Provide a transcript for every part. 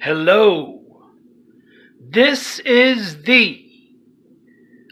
Hello. This is the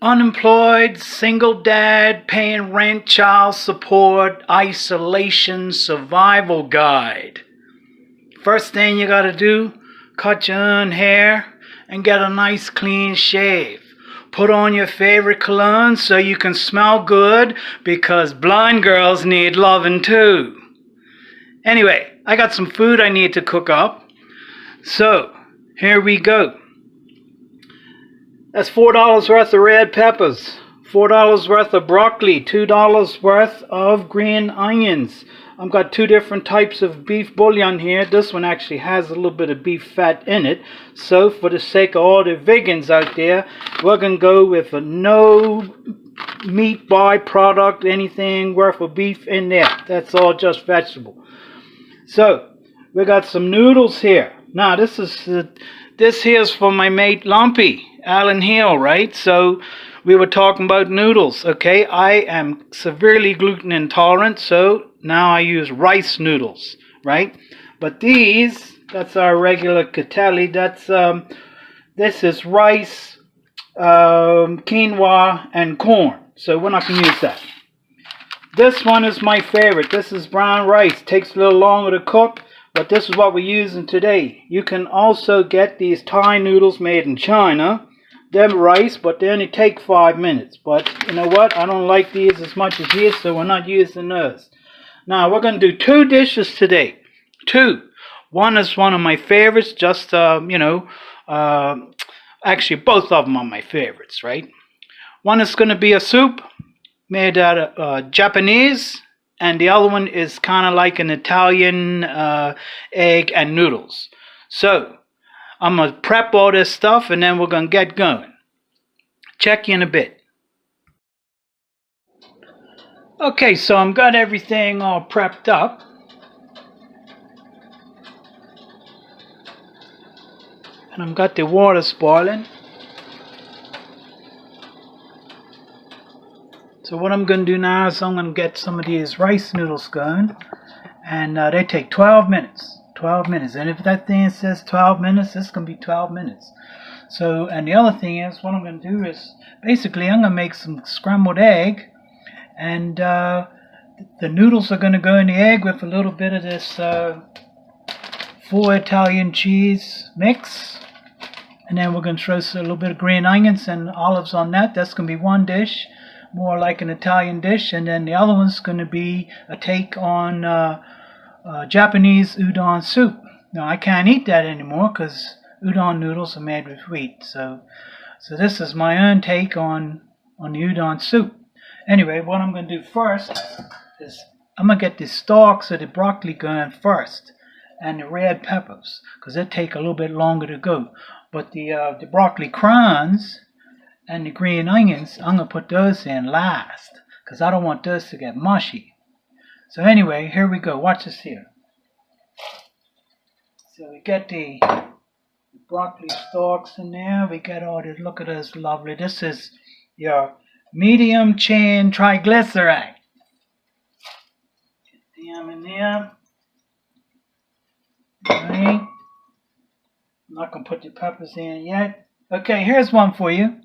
unemployed single dad paying rent, child support, isolation survival guide. First thing you gotta do, cut your own hair and get a nice clean shave. Put on your favorite cologne so you can smell good because blind girls need loving too. Anyway, I got some food I need to cook up. So, here we go. That's $4 worth of red peppers, $4 worth of broccoli, $2 worth of green onions. I've got two different types of beef bouillon here. This one actually has a little bit of beef fat in it. So for the sake of all the vegans out there, we're going to go with a no meat byproduct, anything worth of beef in there. That's all just vegetable. So we got some noodles here. Now this here's for my mate Lumpy, Alan Hill, right? So we were talking about noodles, okay? I am severely gluten intolerant, so now I use rice noodles, right? But that's our regular Catelli. This is rice, quinoa, and corn. So we're not going to use that. This one is my favorite. This is brown rice. Takes a little longer to cook, but this is what we're using today. You can also get these Thai noodles made in China. They're rice, but they only take 5 minutes. But you know what? I don't like these as much as these, so we're not using those. Now, we're going to do two dishes today. Two. One is one of my favorites, actually both of them are my favorites, right? One is going to be a soup made out of Japanese, and the other one is kind of like an Italian egg and noodles. So, I'm going to prep all this stuff, and then we're going to get going. Check you in a bit. Okay, so I've got everything all prepped up. And I've got the water boiling. So what I'm going to do now is I'm going to get some of these rice noodles going. And they take 12 minutes. 12 minutes. And if that thing says 12 minutes, it's going to be 12 minutes. So, and the other thing is, what I'm going to do is, basically I'm going to make some scrambled egg. And the noodles are going to go in the egg with a little bit of this full Italian cheese mix. And then we're going to throw a little bit of green onions and olives on that. That's going to be one dish, more like an Italian dish. And then the other one's going to be a take on Japanese udon soup. Now, I can't eat that anymore because udon noodles are made with wheat. So this is my own take on the udon soup. Anyway, what I'm going to do first is I'm going to get the stalks of the broccoli going first and the red peppers because they take a little bit longer to go. But the broccoli crowns and the green onions, I'm going to put those in last because I don't want those to get mushy. So anyway, here we go. Watch this here. So we get the broccoli stalks in there. We get all this. Look at this lovely. This is your medium chain triglyceride. Get them in there. Alright. I'm not going to put the peppers in yet. Okay, here's one for you.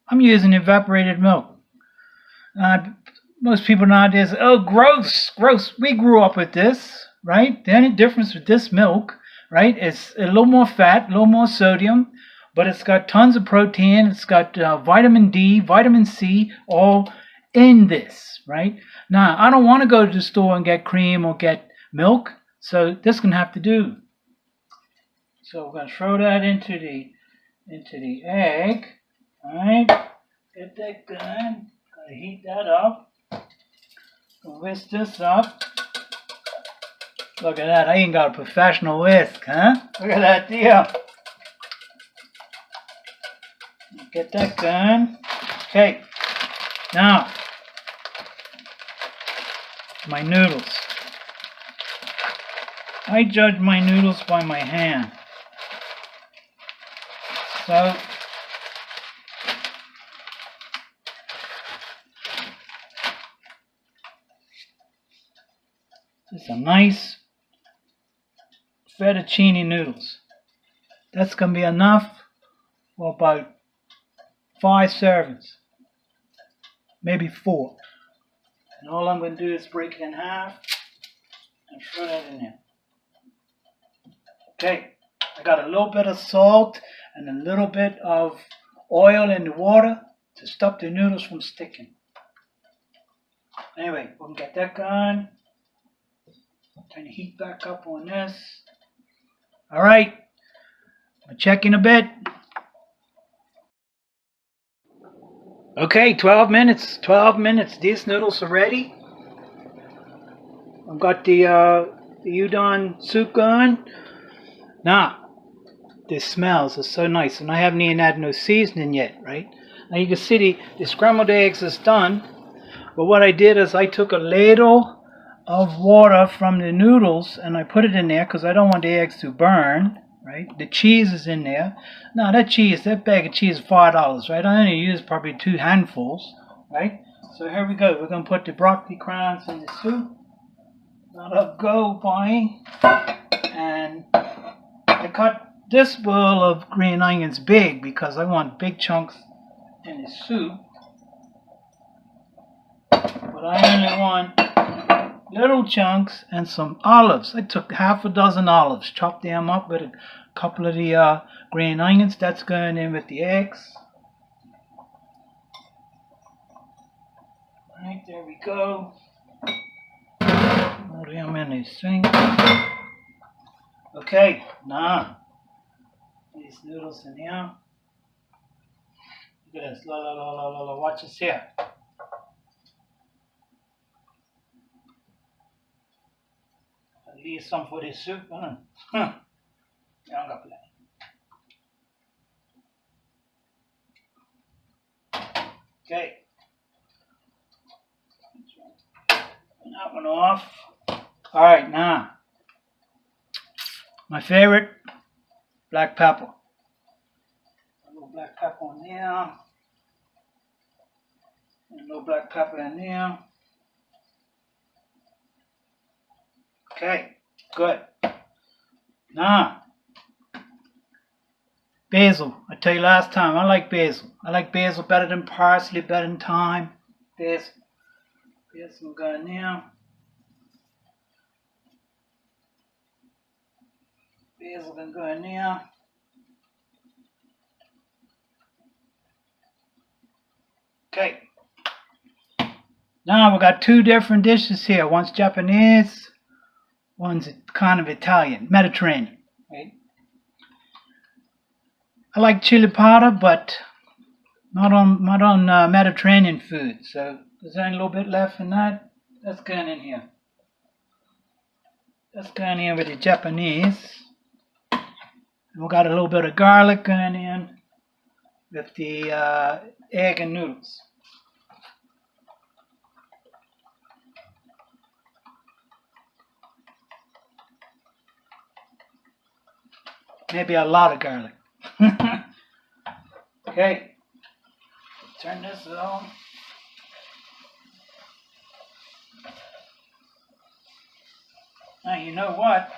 I'm using evaporated milk. Most people nowadays say, oh, gross, gross. We grew up with this, right? The only difference with this milk, right, is a little more fat, a little more sodium, but it's got tons of protein. It's got vitamin D, vitamin C, all in this, right? Now, I don't want to go to the store and get cream or get milk, so this can have to do. So we're going to throw that into the egg. All right, get that going. Got to heat that up. Gonna whisk this up. Look at that. I ain't got a professional whisk, huh? Look at that deal. Get that going. Okay. Now, my noodles. I judge my noodles by my hand. So, just a nice fettuccine noodles. That's going to be enough for about 5 servings, maybe 4. And all I'm going to do is break it in half and throw that in there. Okay, I got a little bit of salt and a little bit of oil in the water to stop the noodles from sticking. Anyway, we can get that going. Turn the heat back up on this. Alright, I'll check in a bit. Okay, 12 minutes. 12 minutes. These noodles are ready. I've got the udon soup going. Now, the smells are so nice, and I haven't even had no seasoning yet, right? Now you can see the scrambled eggs is done, but what I did is I took a ladle of water from the noodles and I put it in there because I don't want the eggs to burn, right? The cheese is in there. Now that bag of cheese is $5, right? I only used probably 2 handfuls, right? So here we go. We're going to put the broccoli crowns in the soup. Let it go, boy. And I cut this bowl of green onions big because I want big chunks in the soup. But I only want little chunks and some olives. I took half a dozen olives, chopped them up with a couple of the green onions. That's going in with the eggs. Alright, there we go. Put them in this thing. Okay, now these noodles in here. Look at this. Watch this here. I'll leave some for this soup. I don't got plenty. Okay. Turn that one off. Alright, now. My favorite, black pepper. A little black pepper in there. And a little black pepper in there. Okay, good. Now, basil. I tell you last time, I like basil. I like basil better than parsley, better than thyme. Basil. Basil going there. Basil can go in there. Okay. Now we got 2 different dishes here. One's Japanese, one's kind of Italian, Mediterranean. Right? I like chili powder, but not on Mediterranean food. So there's only a little bit left in that. That's going in here. That's going in with the Japanese. And we got a little bit of garlic going in with the egg and noodles. Maybe a lot of garlic. Okay. Turn this on. Now you know what?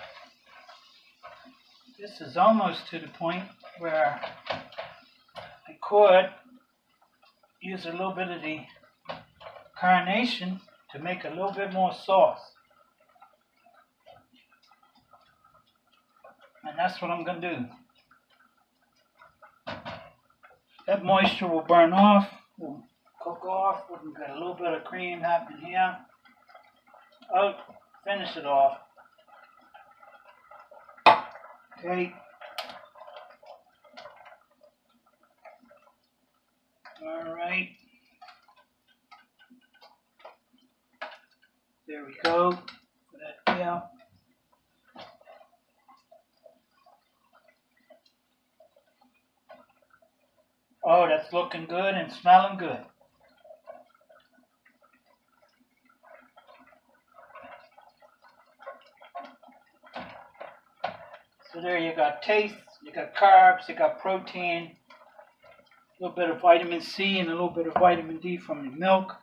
This is almost to the point where I could use a little bit of the carnation to make a little bit more sauce. And that's what I'm going to do. That moisture will burn off, will cook off. We can get a little bit of cream happening here. Oh, finish it off. Okay. All right. There we go. Put that down. Oh, that's looking good and smelling good. So there you got taste, you got carbs, you got protein, a little bit of vitamin C and a little bit of vitamin D from the milk.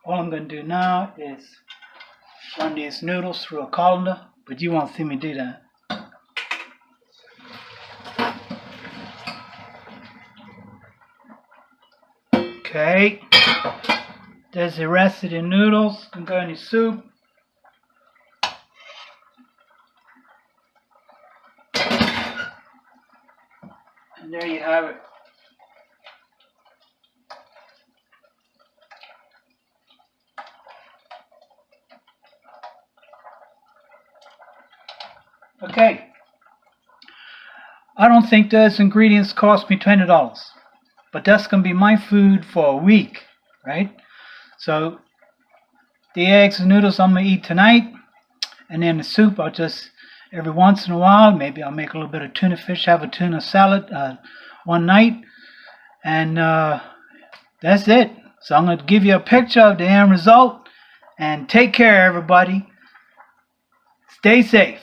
All I'm going to do now is run these noodles through a colander, but you won't see me do that. Okay. There's the rest of the noodles. Can go in the soup. And there you have it. Okay. I don't think those ingredients cost me $20, but that's going to be my food for a week, right? So the eggs and noodles I'm going to eat tonight, and then the soup I'll just, every once in a while, maybe I'll make a little bit of tuna fish, have a tuna salad one night, and that's it. So I'm going to give you a picture of the end result, and take care, everybody. Stay safe.